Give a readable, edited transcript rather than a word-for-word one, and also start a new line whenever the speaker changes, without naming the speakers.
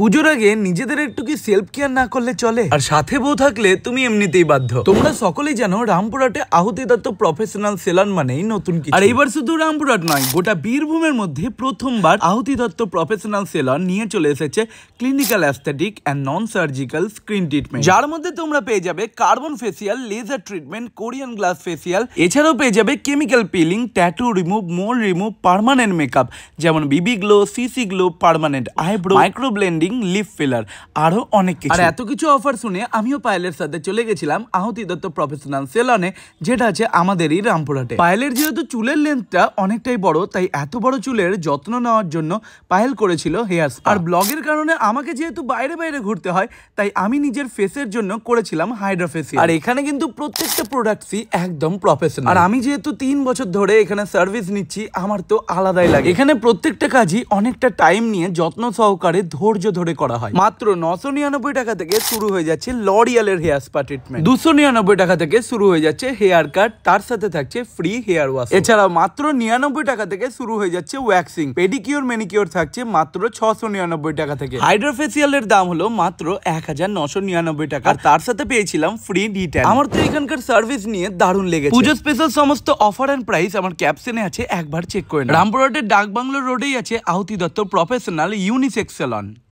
পুজোর আগে নিজেদের একটু কি সেলফ কেয়ার না করলে চলে? আর সাথে বউ থাকলে তুমি এমনিতেই বাধ্য। তোমরা সকলেই জানো রামপুরহাটে আহুতি দত্ত প্রফেশনাল সেলন মানেই নতুন কিছু। আর এইবার শুধু রামপুরহাট নয়, গোটা বীরভূমের মধ্যে প্রথমবার আহুতি দত্ত প্রফেশনাল সেলন নিয়ে চলে এসেছে clinical aesthetic and non surgical screen treatment, যার মধ্যে তোমরা পেয়ে যাবে carbon facial, laser treatment, Korean glass facial, এছাড়াও পেয়ে যাবে chemical peeling, tattoo remove, mole remove, permanent makeup যেমন BB glow, CC glow, permanent eyebrow, micro blending, lip filler, আরো অনেক কিছু। আর এত কিছু অফার শুনে আমিও পায়েলের সাথে চলে গেছিলাম আহুতি দত্ত প্রফেশনাল সেলনে, যেটা আছে আমাদেরই রামপুরহাটে। পায়েলের যেহেতু চুলের লেন্থটা অনেকটাই বড়, তাই এত বড় চুলের যত্ন নেওয়ার জন্য পায়েল করেছিল হেয়ার স্পা। আর ব্লগের কারণে আমাকে যেহেতু বাইরে বাইরে ঘুরতে হয়, তাই আমি নিজের ফেসের জন্য করেছিলাম হাইড্রা ফেসিয়াল। আর এখানে কিন্তু প্রত্যেকটা প্রোডাক্টসই একদম প্রফেশনাল। আর আমি যেহেতু 3 বছর ধরে এখানে সার্ভিস নিচ্ছি, আমার তো আলাদাই লাগে। এখানে প্রত্যেকটা কাজই অনেকটা টাইম নিয়ে যত্ন সহকারে ধৈর্য ধরে করা হয়। মাত্র 999 টাকা থেকে শুরু হয়ে যাচ্ছে লরিয়ালের হেয়ার স্পা ট্রিটমেন্ট, 299 টাকা থেকে শুরু হয়ে যাচ্ছে হেয়ার কাট, তার সাথে থাকছে ফ্রি হেয়ার ওয়াশ। এছাড়াও মাত্র 99 টাকা থেকে শুরু হয়ে যাচ্ছে ওয়্যাক্সিং, পেডিকিউর, ম্যানিকিউর থাকছে মাত্র 699 টাকা থেকে। হাইড্রা ফেসিয়ালের দাম হলো মাত্র 1999 টাকা, আর তার সাথে পেয়েছিলাম ফ্রি ডিটেইল। আমার তো এখানকার সার্ভিস নিয়ে দারুণ লেগেছে। পুজো স্পেশাল সমস্ত অফার এন্ড প্রাইস আমার ক্যাপশনে আছে, একবার চেক করে নিন। রামপুরহাটের ডাকবাংলো রোডেই আছে আহুতি দত্ত প্রফেশনাল ইউনিসেক্স সেলন।